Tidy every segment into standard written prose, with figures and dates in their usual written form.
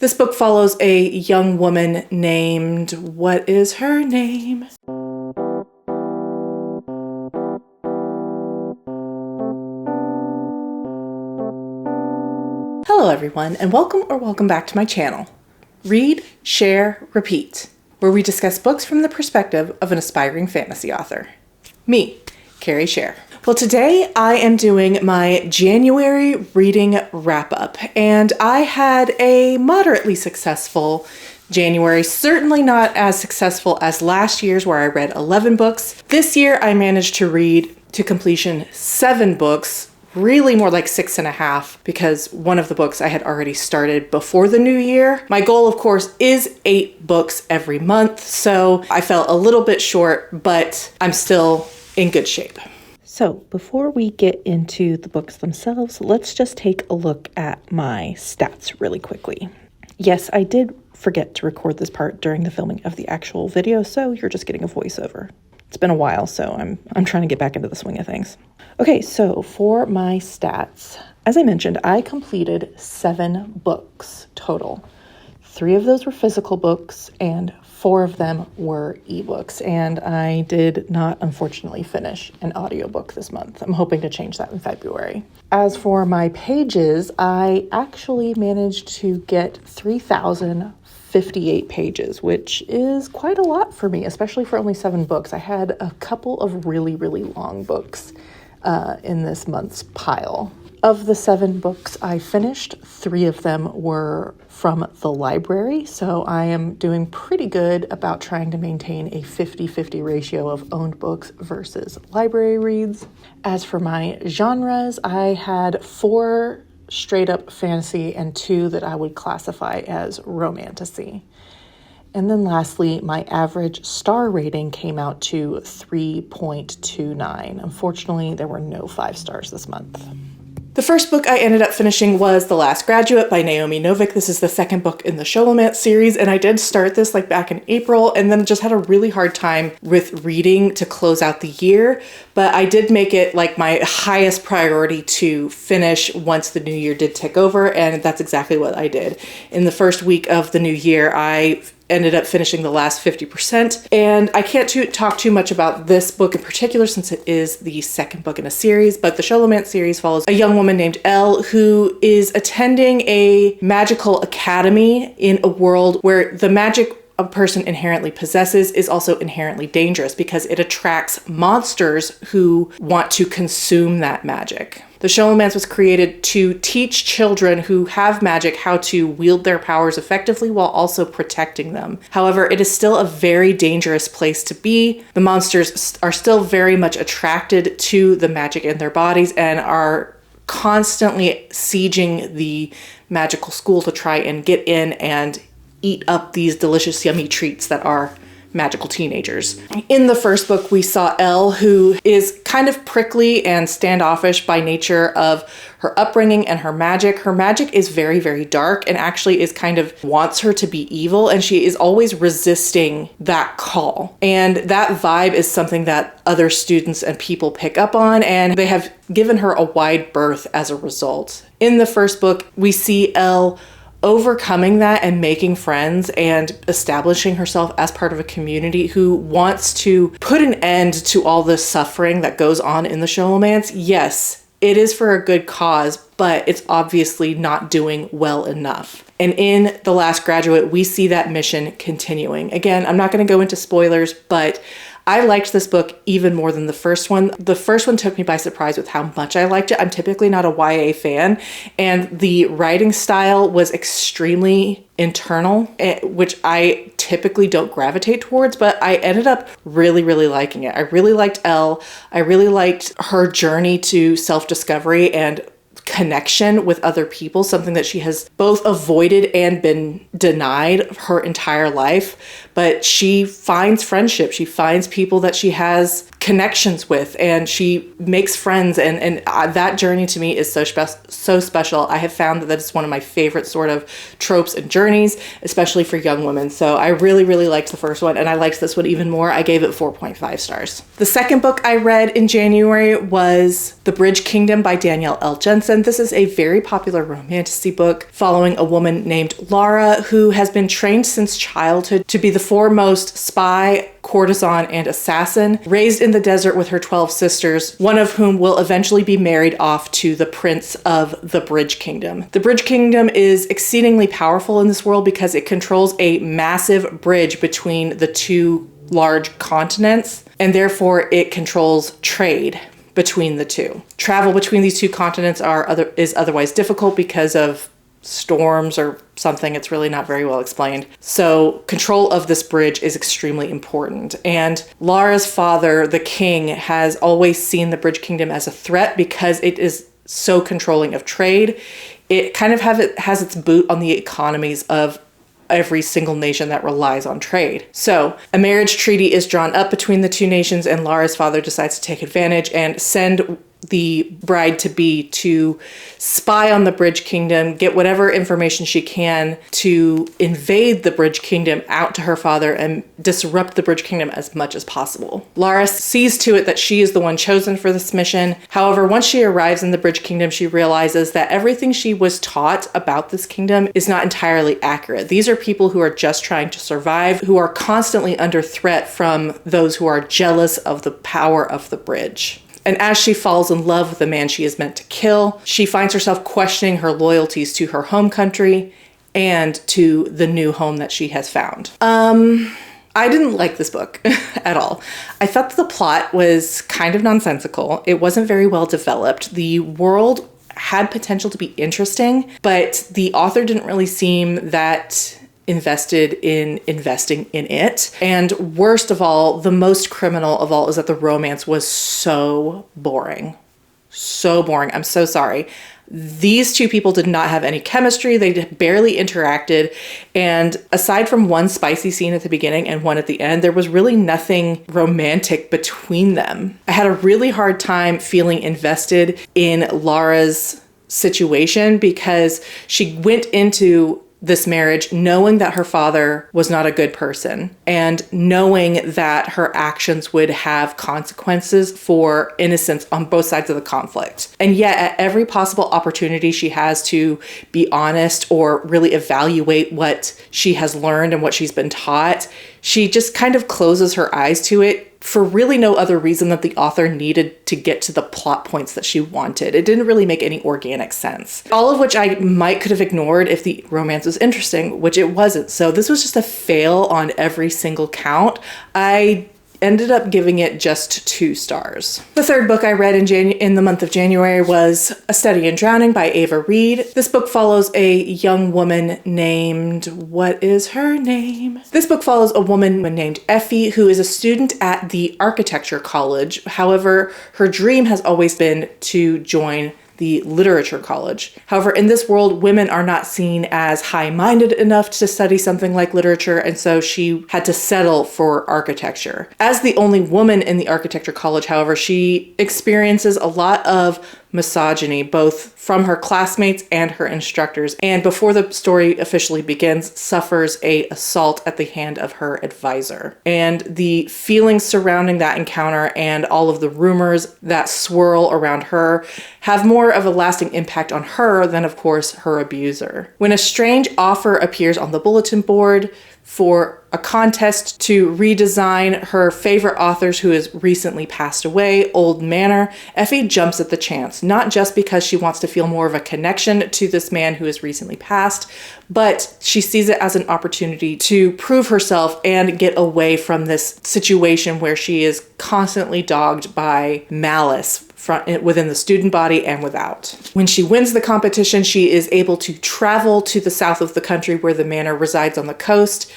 This book follows a young woman named, what is her name? Hello everyone, and welcome back to my channel. Read, share, repeat, where we discuss books from the perspective of an aspiring fantasy author. Me, Carrie Share. Well, today I am doing my January reading wrap-up, and I had a moderately successful January, certainly not as successful as last year's where I read 11 books. This year I managed to read to completion 7 books, really more like 6.5, because one of the books I had already started before the new year. My goal, of course, is 8 books every month, so I fell a little bit short, but I'm still in good shape. So before we get into the books themselves, let's just take a look at my stats really quickly. Yes, I did forget to record this part during the filming of the actual video, so you're just getting a voiceover. It's been a while, so I'm trying to get back into the swing of things. Okay, so for my stats, as I mentioned, I completed 7 books total. 3 of those were physical books, and 4 of them were ebooks, and I did not, unfortunately, finish an audiobook this month. I'm hoping to change that in February. As for my pages, I actually managed to get 3,058 pages, which is quite a lot for me, especially for only 7 books. I had a couple of really, really long books in this month's pile. Of the 7 books I finished, 3 of them were from the library, so I am doing pretty good about trying to maintain a 50-50 ratio of owned books versus library reads. As for my genres, I had 4 straight-up fantasy and 2 that I would classify as romantasy. And then lastly, my average star rating came out to 3.29. Unfortunately, there were no 5 stars this month. The first book I ended up finishing was The Last Graduate by Naomi Novik. This is the second book in the Sholomance series, and I did start this back in April and then just had a really hard time with reading to close out the year, but I did make it my highest priority to finish once the new year did tick over, and that's exactly what I did. In the first week of the new year, I ended up finishing the last 50%. And I can't talk too much about this book in particular since it is the second book in a series, but the Sholomance series follows a young woman named Elle who is attending a magical academy in a world where the magic a person inherently possesses is also inherently dangerous because it attracts monsters who want to consume that magic. The Sholomance was created to teach children who have magic how to wield their powers effectively while also protecting them. However, it is still a very dangerous place to be. The monsters are still very much attracted to the magic in their bodies and are constantly sieging the magical school to try and get in and eat up these delicious, yummy treats that are magical teenagers. In the first book, we saw Elle, who is kind of prickly and standoffish by nature of her upbringing and her magic. Her magic is very, very dark and actually is wants her to be evil, and she is always resisting that call. And that vibe is something that other students and people pick up on, and they have given her a wide berth as a result. In the first book, we see Elle overcoming that and making friends and establishing herself as part of a community who wants to put an end to all the suffering that goes on in the Sholomance. Yes, it is for a good cause, but it's obviously not doing well enough. And in The Last Graduate, we see that mission continuing. Again, I'm not going to go into spoilers, but I liked this book even more than the first one. The first one took me by surprise with how much I liked it. I'm typically not a YA fan, and the writing style was extremely internal, which I typically don't gravitate towards, but I ended up really, really liking it. I really liked Elle. I really liked her journey to self-discovery and connection with other people, something that she has both avoided and been denied her entire life. But she finds friendship. She finds people that she has connections with, and she makes friends, and that journey to me is so special. I have found that it's one of my favorite sort of tropes and journeys, especially for young women. So I really, really liked the first one, and I liked this one even more. I gave it 4.5 stars. The second book I read in January was The Bridge Kingdom by Danielle L. Jensen. This is a very popular romantasy book following a woman named Laura, who has been trained since childhood to be the foremost spy, courtesan, and assassin, raised in the desert with her 12 sisters, one of whom will eventually be married off to the prince of the Bridge Kingdom. The Bridge Kingdom is exceedingly powerful in this world because it controls a massive bridge between the two large continents, and therefore it controls trade between the two. Travel between these two continents is otherwise difficult because of storms or something. It's really not very well explained. So control of this bridge is extremely important. And Laura's father, the king, has always seen the Bridge Kingdom as a threat because it is so controlling of trade. It kind of has its boot on the economies of every single nation that relies on trade. So a marriage treaty is drawn up between the two nations, and Laura's father decides to take advantage and send the bride-to-be to spy on the Bridge Kingdom, get whatever information she can to invade the Bridge Kingdom out to her father and disrupt the Bridge Kingdom as much as possible. Lara sees to it that she is the one chosen for this mission. However, once she arrives in the Bridge Kingdom, she realizes that everything she was taught about this kingdom is not entirely accurate. These are people who are just trying to survive, who are constantly under threat from those who are jealous of the power of the bridge. And as she falls in love with the man she is meant to kill, she finds herself questioning her loyalties to her home country and to the new home that she has found. I didn't like this book at all. I thought that the plot was kind of nonsensical. It wasn't very well developed. The world had potential to be interesting, but the author didn't really seem that invested in investing in it. And worst of all, the most criminal of all, is that the romance was so boring. So boring. I'm so sorry. These two people did not have any chemistry. They barely interacted. And aside from one spicy scene at the beginning and one at the end, there was really nothing romantic between them. I had a really hard time feeling invested in Laura's situation because she went into this marriage knowing that her father was not a good person and knowing that her actions would have consequences for innocents on both sides of the conflict. And yet at every possible opportunity she has to be honest or really evaluate what she has learned and what she's been taught, she just kind of closes her eyes to it for really no other reason that the author needed to get to the plot points that she wanted. It didn't really make any organic sense. All of which I could have ignored if the romance was interesting, which it wasn't. So this was just a fail on every single count. I ended up giving it just 2 stars. The third book I read in the month of January was A Study in Drowning by Ava Reed. This book follows a young woman named, what is her name? This book follows a woman named Effie, who is a student at the architecture college. However, her dream has always been to join the literature college. However, in this world, women are not seen as high-minded enough to study something like literature, and so she had to settle for architecture. As the only woman in the architecture college, however, she experiences a lot of misogyny, both from her classmates and her instructors, and before the story officially begins, suffers an assault at the hand of her advisor. And the feelings surrounding that encounter and all of the rumors that swirl around her have more of a lasting impact on her than, of course, her abuser. When a strange offer appears on the bulletin board for a contest to redesign her favorite authors who has recently passed away, Old Manor, Effie jumps at the chance, not just because she wants to feel more of a connection to this man who has recently passed, but she sees it as an opportunity to prove herself and get away from this situation where she is constantly dogged by malice within the student body and without. When she wins the competition, she is able to travel to the south of the country where the manor resides on the coast.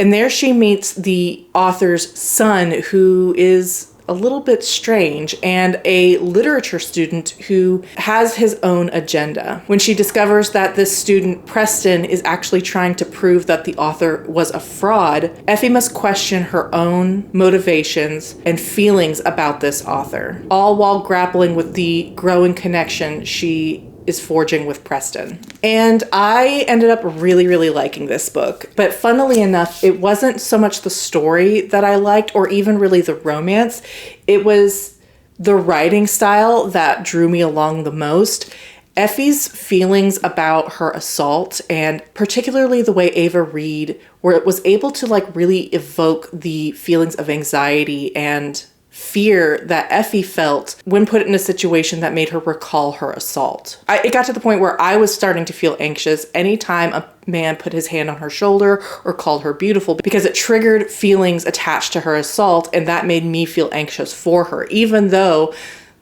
And there she meets the author's son, who is a little bit strange and a literature student who has his own agenda. When she discovers that this student, Preston, is actually trying to prove that the author was a fraud, Effie must question her own motivations and feelings about this author, all while grappling with the growing connection she is forging with Preston. And I ended up really, really liking this book. But funnily enough, it wasn't so much the story that I liked or even really the romance. It was the writing style that drew me along the most. Effie's feelings about her assault, and particularly the way Ava Reed was able to really evoke the feelings of anxiety and fear that Effie felt when put in a situation that made her recall her assault. It got to the point where I was starting to feel anxious anytime a man put his hand on her shoulder or called her beautiful, because it triggered feelings attached to her assault, and that made me feel anxious for her, even though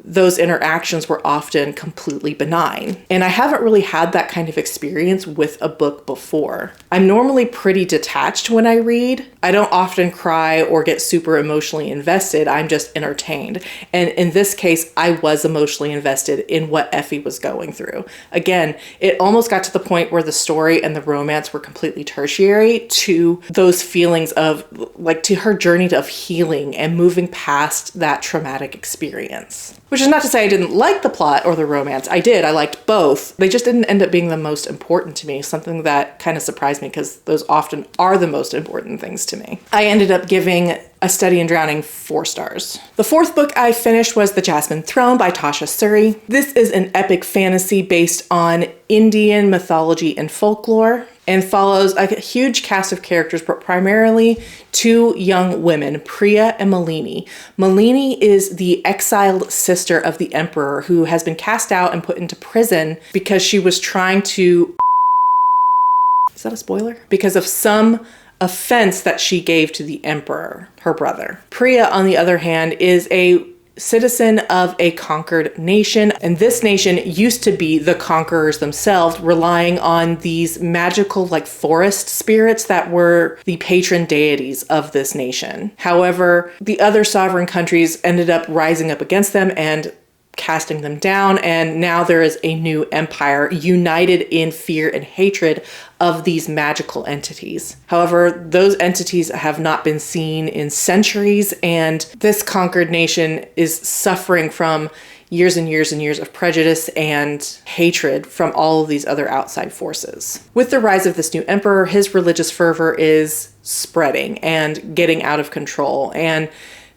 those interactions were often completely benign. And I haven't really had that kind of experience with a book before. I'm normally pretty detached when I read. I don't often cry or get super emotionally invested. I'm just entertained. And in this case, I was emotionally invested in what Effie was going through. Again, it almost got to the point where the story and the romance were completely tertiary to those feelings of, to her journey of healing and moving past that traumatic experience. Which is not to say I didn't like the plot or the romance. I did. I liked both. They just didn't end up being the most important to me, something that kind of surprised me because those often are the most important things to me. I ended up giving A Study in Drowning 4 stars. The fourth book I finished was The Jasmine Throne by Tasha Suri. This is an epic fantasy based on Indian mythology and folklore, and follows a huge cast of characters, but primarily 2 young women, Priya and Malini. Malini is the exiled sister of the emperor who has been cast out and put into prison because she was trying to... Is that a spoiler? Because of some offense that she gave to the emperor, her brother. Priya, on the other hand, is a citizen of a conquered nation, and this nation used to be the conquerors themselves, relying on these magical forest spirits that were the patron deities of this nation. However, the other sovereign countries ended up rising up against them and casting them down, and now there is a new empire united in fear and hatred of these magical entities. However, those entities have not been seen in centuries, and this conquered nation is suffering from years and years and years of prejudice and hatred from all of these other outside forces. With the rise of this new emperor, his religious fervor is spreading and getting out of control, and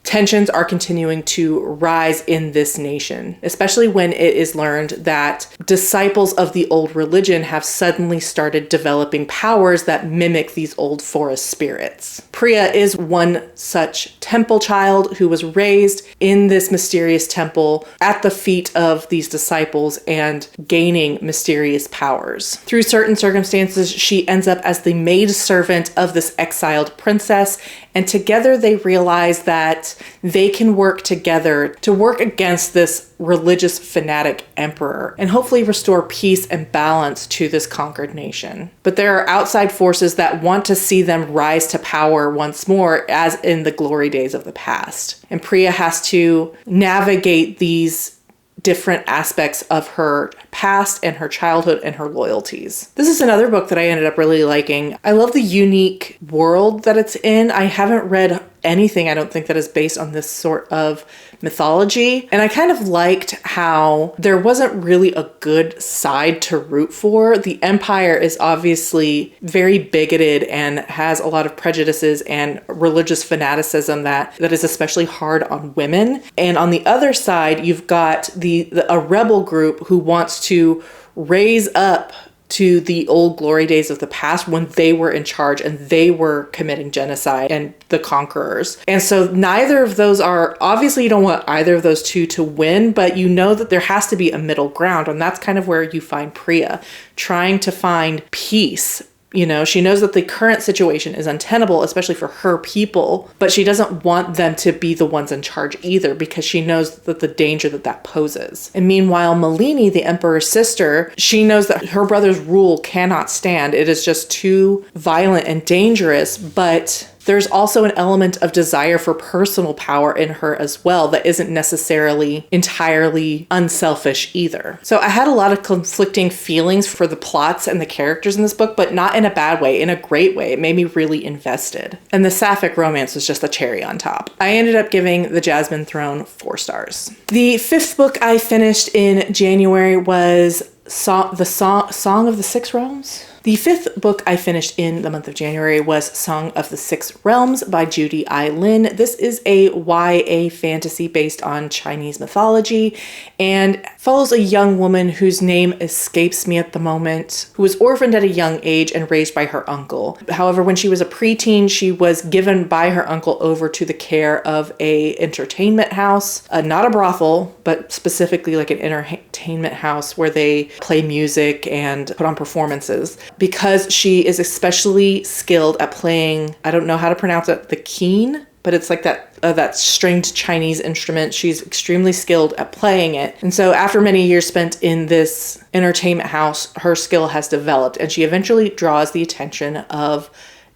tensions are continuing to rise in this nation, especially when it is learned that disciples of the old religion have suddenly started developing powers that mimic these old forest spirits. Priya is one such temple child who was raised in this mysterious temple at the feet of these disciples and gaining mysterious powers. Through certain circumstances, she ends up as the maidservant of this exiled princess, and together they realize that they can work together to work against this religious fanatic emperor and hopefully restore peace and balance to this conquered nation. But there are outside forces that want to see them rise to power once more, as in the glory days of the past. And Priya has to navigate these different aspects of her past and her childhood and her loyalties. This is another book that I ended up really liking. I love the unique world that it's in. I haven't read anything, I don't think, that is based on this sort of mythology. And I kind of liked how there wasn't really a good side to root for. The Empire is obviously very bigoted and has a lot of prejudices and religious fanaticism that is especially hard on women. And on the other side, you've got a rebel group who wants to raise up to the old glory days of the past when they were in charge and they were committing genocide and the conquerors. And so neither of those are, obviously you don't want either of those two to win, but you know that there has to be a middle ground. And that's kind of where you find Priya trying to find peace. You know, she knows that the current situation is untenable, especially for her people, but she doesn't want them to be the ones in charge either because she knows that the danger that poses. And meanwhile, Malini, the emperor's sister, she knows that her brother's rule cannot stand. It is just too violent and dangerous, but there's also an element of desire for personal power in her as well that isn't necessarily entirely unselfish either. So I had a lot of conflicting feelings for the plots and the characters in this book, but not in a bad way, in a great way. It made me really invested. And the sapphic romance was just the cherry on top. I ended up giving the Jasmine Throne 4 stars. The 5th book I finished in January was Song of the Six Realms. The 5th book I finished in the month of January was Song of the Six Realms by Judy I. Lin. This is a YA fantasy based on Chinese mythology and follows a young woman whose name escapes me at the moment, who was orphaned at a young age and raised by her uncle. However, when she was a preteen, she was given by her uncle over to the care of a entertainment house, not a brothel, but specifically like an entertainment house where they play music and put on performances. Because she is especially skilled at playing, I don't know how to pronounce it, the keen, but it's like that stringed Chinese instrument. She's extremely skilled at playing it. And so after many years spent in this entertainment house, her skill has developed, and she eventually draws the attention of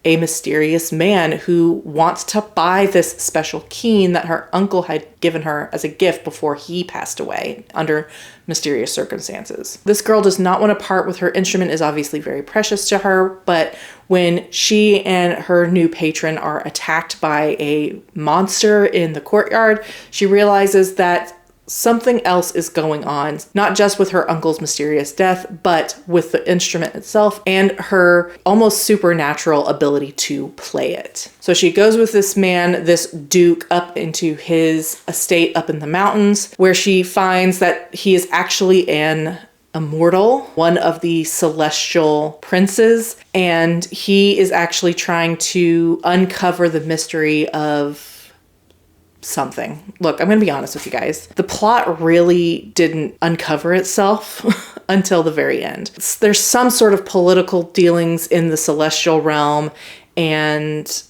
a mysterious man who wants to buy this special keen that her uncle had given her as a gift before he passed away under mysterious circumstances. This girl does not want to part with her instrument, is obviously very precious to her, but when she and her new patron are attacked by a monster in the courtyard, she realizes that something else is going on, not just with her uncle's mysterious death, but with the instrument itself and her almost supernatural ability to play it. So she goes with this man, this duke, up into his estate up in the mountains, where she finds that he is actually an immortal, one of the celestial princes, and he is actually trying to uncover the mystery of something. Look, I'm going to be honest with you guys. The plot really didn't uncover itself until the very end. There's some sort of political dealings in the celestial realm, and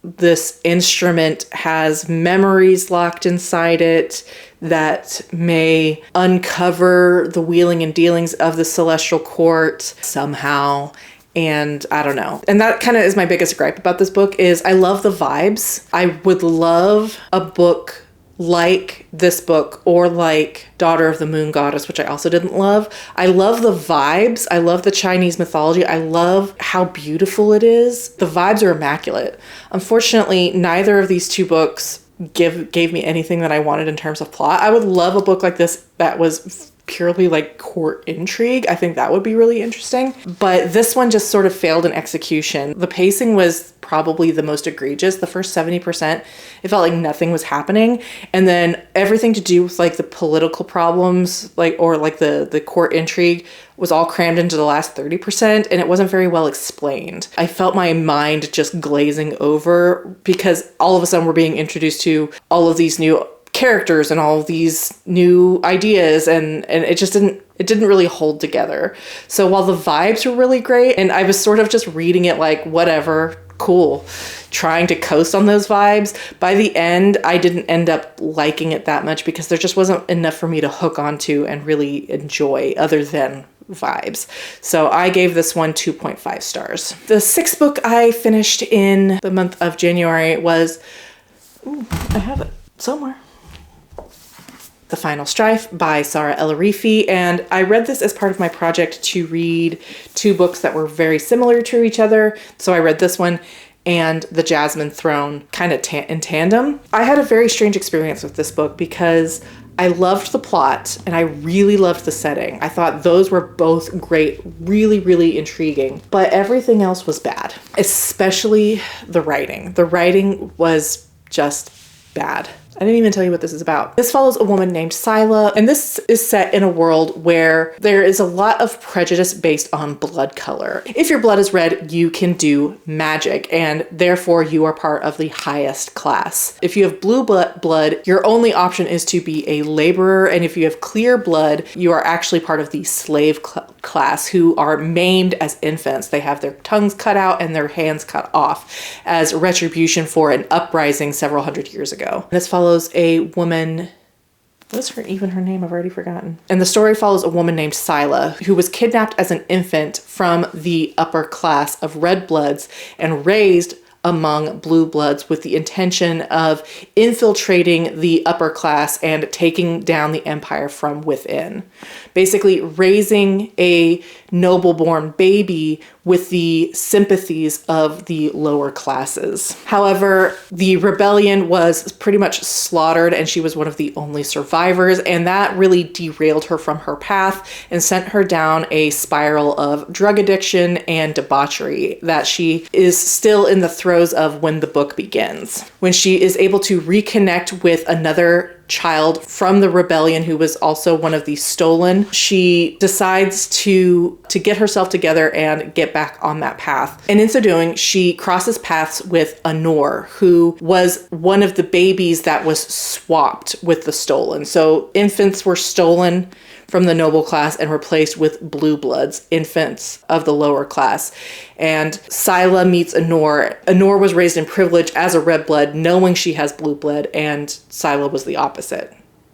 this instrument has memories locked inside it that may uncover the wheeling and dealings of the celestial court somehow. And I don't know. And that kind of is my biggest gripe about this book is I love the vibes. I would love a book like this book or like Daughter of the Moon Goddess, which I also didn't love. I love the vibes. I love the Chinese mythology. I love how beautiful it is. The vibes are immaculate. Unfortunately, neither of these two books gave me anything that I wanted in terms of plot. I would love a book like this that was purely like court intrigue. I think that would be really interesting. But this one just sort of failed in execution. The pacing was probably the most egregious. The first 70%, it felt like nothing was happening. And then everything to do with like the political problems, or the court intrigue was all crammed into the last 30%, and it wasn't very well explained. I felt my mind just glazing over because all of a sudden we're being introduced to all of these new characters and all of these new ideas, and it just didn't really hold together. So while the vibes were really great, and I was sort of just reading it like, whatever, cool, trying to coast on those vibes, by the end, I didn't end up liking it that much because there just wasn't enough for me to hook onto and really enjoy other than vibes. So I gave this one 2.5 stars. The 6th book I finished in the month of January was, I have it somewhere. The Final Strife by Sarah El-Arifi, and I read this as part of my project to read 2 books that were very similar to each other. So I read this one and the Jasmine Throne kind of in tandem. I had a very strange experience with this book because I loved the plot and I really loved the setting. I thought those were both great, really, really intriguing, but everything else was bad, especially the writing. The writing was just bad. I didn't even tell you what this is about. This follows a woman named Scylla, and this is set in a world where there is a lot of prejudice based on blood color. If your blood is red, you can do magic, and therefore you are part of the highest class. If you have blue blood, your only option is to be a laborer, and if you have clear blood, you are actually part of the slave class, who are maimed as infants. They have their tongues cut out and their hands cut off as retribution for an uprising several hundred years ago. This follows a woman, what's her name? I've already forgotten. And the story follows a woman named Scylla, who was kidnapped as an infant from the upper class of red bloods and raised among blue bloods with the intention of infiltrating the upper class and taking down the empire from within. Basically raising a noble-born baby with the sympathies of the lower classes. However, the rebellion was pretty much slaughtered and she was one of the only survivors, and that really derailed her from her path and sent her down a spiral of drug addiction and debauchery that she is still in the throes of when the book begins. When she is able to reconnect with another child from the rebellion who was also one of the stolen, she decides to get herself together and get back on that path. And in so doing, she crosses paths with Anor, who was one of the babies that was swapped with the stolen. So infants were stolen from the noble class and replaced with blue bloods, infants of the lower class. And Scylla meets Anor. Anor was raised in privilege as a red blood, knowing she has blue blood, and Scylla was the opposite.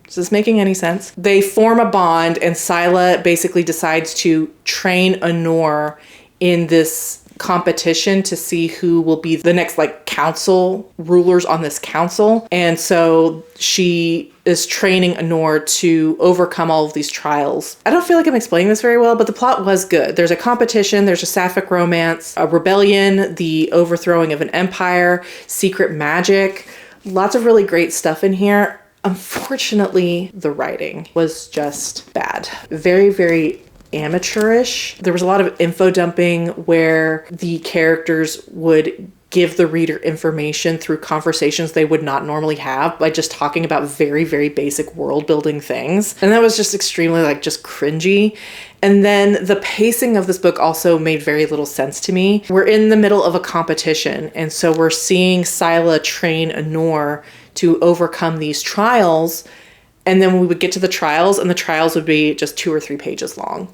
Is this making any sense? They form a bond, and Scylla basically decides to train Anor in this competition to see who will be the next council rulers on this council. And so she is training Anor to overcome all of these trials. I don't feel like I'm explaining this very well, but the plot was good. There's a competition, there's a sapphic romance, a rebellion, the overthrowing of an empire, secret magic, lots of really great stuff in here. Unfortunately, the writing was just bad. Very, very amateurish. There was a lot of info dumping where the characters would give the reader information through conversations they would not normally have by just talking about very, very basic world building things. And that was just extremely just cringy. And then the pacing of this book also made very little sense to me. We're in the middle of a competition, and so we're seeing Scylla train Anor to overcome these trials. And then we would get to the trials, and the trials would be just 2 or 3 pages long.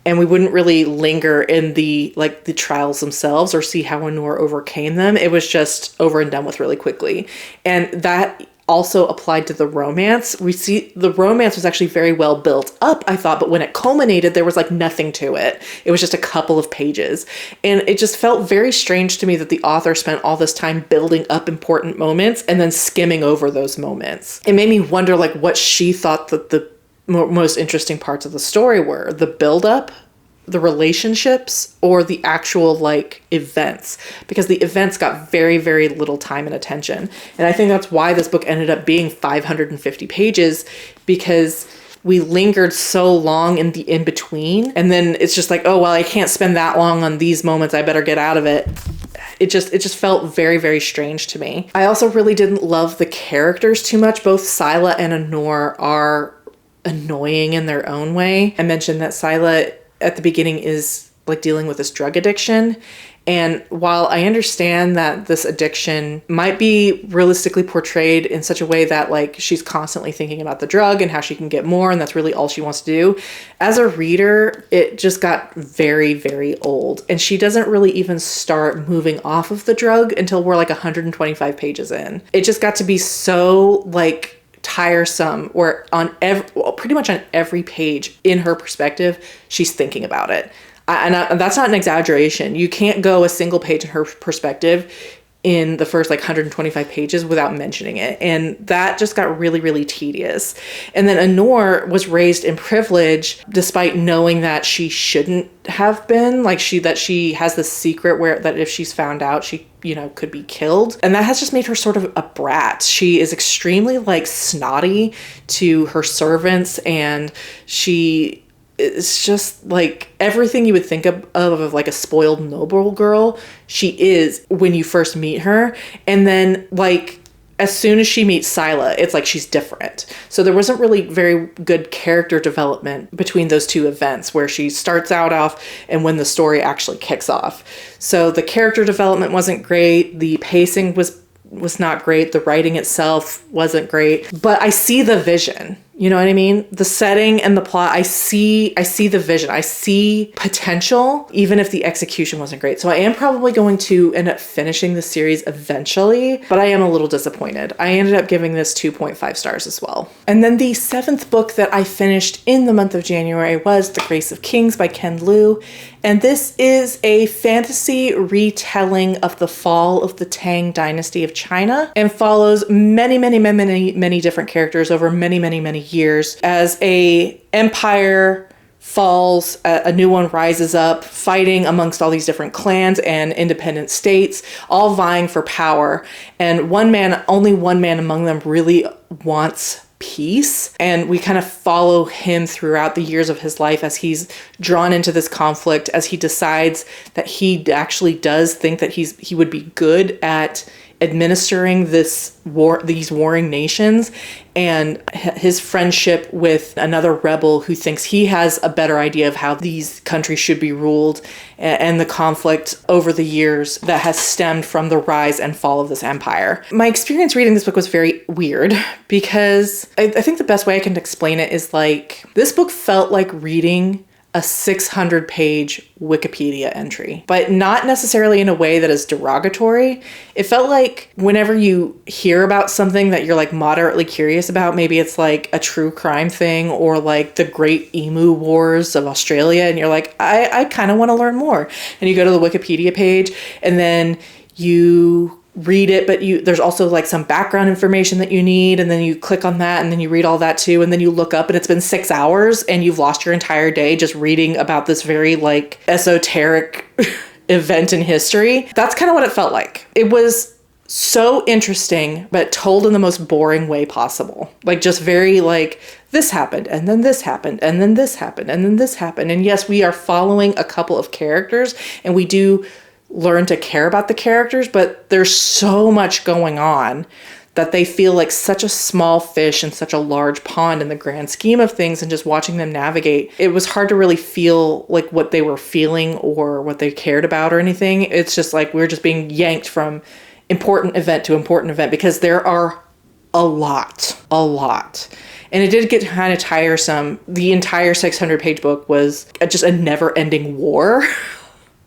And we wouldn't really linger in the trials themselves or see how Anor overcame them. It was just over and done with really quickly. And that also applied to the romance. We see the romance was actually very well built up, I thought, but when it culminated, there was nothing to it. It was just a couple of pages. And it just felt very strange to me that the author spent all this time building up important moments and then skimming over those moments. It made me wonder what she thought that the most interesting parts of the story were: the build-up, the relationships, or the actual events, because the events got very, very little time and attention. And I think that's why this book ended up being 550 pages, because we lingered so long in the in-between, and then it's just oh, well, I can't spend that long on these moments, I better get out of it. It just felt very, very strange to me. I also really didn't love the characters too much. Both Scylla and Anor are annoying in their own way. I mentioned that Scylla at the beginning is dealing with this drug addiction. And while I understand that this addiction might be realistically portrayed in such a way that she's constantly thinking about the drug and how she can get more, and that's really all she wants to do, as a reader, it just got very, very old. And she doesn't really even start moving off of the drug until we're 125 pages in. It just got to be so tiresome, where pretty much on every page in her perspective, she's thinking about it. And that's not an exaggeration. You can't go a single page in her perspective in the first 125 pages without mentioning it. And that just got really, really tedious. And then Anor was raised in privilege despite knowing that she shouldn't have been. That she has this secret that if she's found out, she could be killed. And that has just made her sort of a brat. She is extremely snotty to her servants, and she is just everything you would think of a spoiled noble girl. She is when you first meet her. And then as soon as she meets Scylla, it's she's different. So there wasn't really very good character development between those two events, where she starts out off and when the story actually kicks off. So the character development wasn't great. The pacing was not great. The writing itself wasn't great. But I see the vision. You know what I mean? The setting and the plot, I see the vision. I see potential, even if the execution wasn't great. So I am probably going to end up finishing the series eventually, but I am a little disappointed. I ended up giving this 2.5 stars as well. And then the 7th book that I finished in the month of January was The Grace of Kings by Ken Liu. And this is a fantasy retelling of the fall of the Tang dynasty of China and follows many different characters over many years as a empire falls, a new one rises up, fighting amongst all these different clans and independent states, all vying for power. And only one man among them really wants peace. And we kind of follow him throughout the years of his life as he's drawn into this conflict, as he decides that he actually does think that he would be good at administering these warring nations, and his friendship with another rebel who thinks he has a better idea of how these countries should be ruled, and the conflict over the years that has stemmed from the rise and fall of this empire. My experience reading this book was very weird because I think the best way I can explain it is like this book felt like reading a 600-page Wikipedia entry, but not necessarily in a way that is derogatory. It felt like whenever you hear about something that you're like moderately curious about, maybe it's like a true crime thing or like the Great Emu Wars of Australia, and you're like, I kind of want to learn more. And you go to the Wikipedia page and then you read it, but there's also like some background information that you need, and then you click on that and then you read all that too, and then you look up and it's been 6 hours and you've lost your entire day just reading about this very like esoteric event in history. That's kind of what it felt like. It was so interesting, but told in the most boring way possible. Like just very like, this happened, and then this happened, and then this happened, and then this happened. And yes, we are following a couple of characters, and we do learn to care about the characters, but there's so much going on that they feel like such a small fish in such a large pond in the grand scheme of things, and just watching them navigate, it was hard to really feel like what they were feeling or what they cared about or anything. It's just like we're just being yanked from important event to important event because there are a lot. And it did get kind of tiresome. The entire 600-page book was just a never-ending war.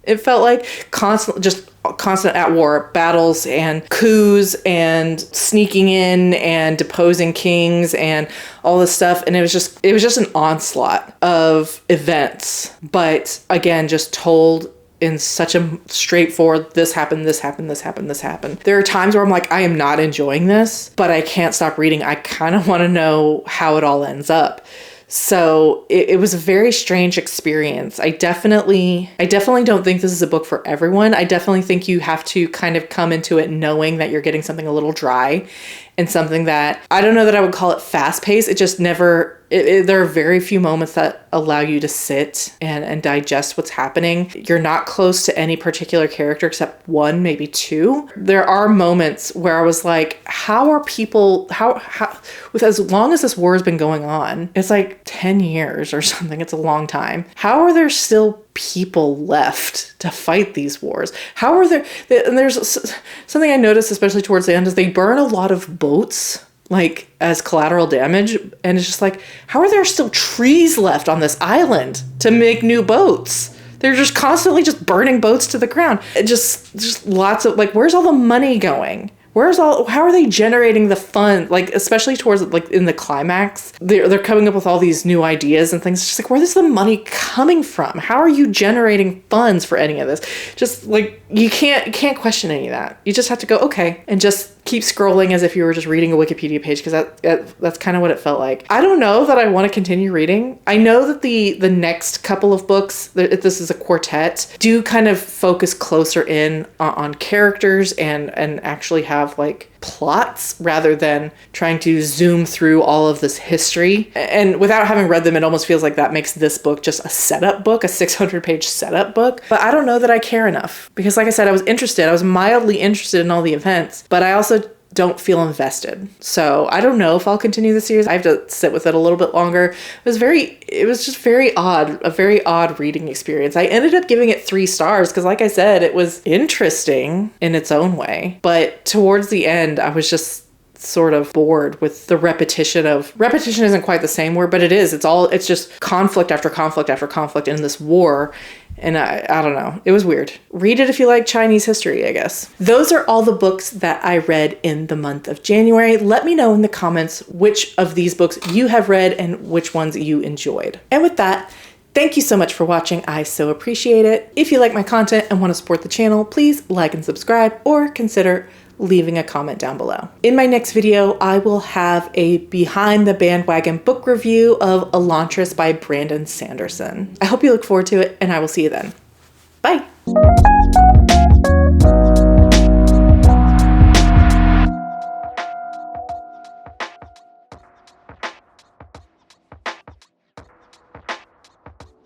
It felt like constant at war, battles and coups and sneaking in and deposing kings and all this stuff. And it was just an onslaught of events. But again, just told in such a straightforward, this happened. There are times where I'm like, I am not enjoying this, but I can't stop reading. I kind of want to know how it all ends up. So it was a very strange experience. I definitely don't think this is a book for everyone. I definitely think you have to kind of come into it knowing that you're getting something a little dry and something that, I don't know that I would call it fast paced. It just never, there are very few moments that allow you to sit and digest what's happening. You're not close to any particular character except one, maybe two. There are moments where I was like, how are people, how with as long as this war has been going on, it's like 10 years or something. It's a long time. How are there still people left to fight these wars? How are there, and there's something I noticed, especially towards the end, is they burn a lot of boats like as collateral damage, and it's just like, how are there still trees left on this island to make new boats? They're just constantly just burning boats to the ground. It just lots of like, where's all the money going? How are they generating the fund? Like, especially towards like in the climax, they're coming up with all these new ideas and things. It's just like, where is the money coming from? How are you generating funds for any of this? Just like, you can't question any of that. You just have to go, okay, and just keep scrolling as if you were just reading a Wikipedia page, because that's kind of what it felt like. I don't know that I want to continue reading. I know that the next couple of books, this is a quartet, do kind of focus closer in on characters and actually have like plots rather than trying to zoom through all of this history. And without having read them, it almost feels like that makes this book just a setup book, a 600-page setup book. But I don't know that I care enough, because like I said, I was mildly interested in all the events, but I also don't feel invested. So I don't know if I'll continue the series. I have to sit with it a little bit longer. It was just very odd, a very odd reading experience. I ended up giving it 3 stars because, like I said, it was interesting in its own way. But towards the end, I was just sort of bored with the repetition isn't quite the same word, but it is. It's just conflict after conflict after conflict in this war. And I don't know. It was weird. Read it if you like Chinese history, I guess. Those are all the books that I read in the month of January. Let me know in the comments which of these books you have read and which ones you enjoyed. And with that, Thank you so much for watching. I so appreciate it. If you like my content and want to support the channel, please like and subscribe or consider leaving a comment down below. In my next video, I will have a behind the bandwagon book review of Elantris by Brandon Sanderson. I hope you look forward to it, and I will see you then. Bye.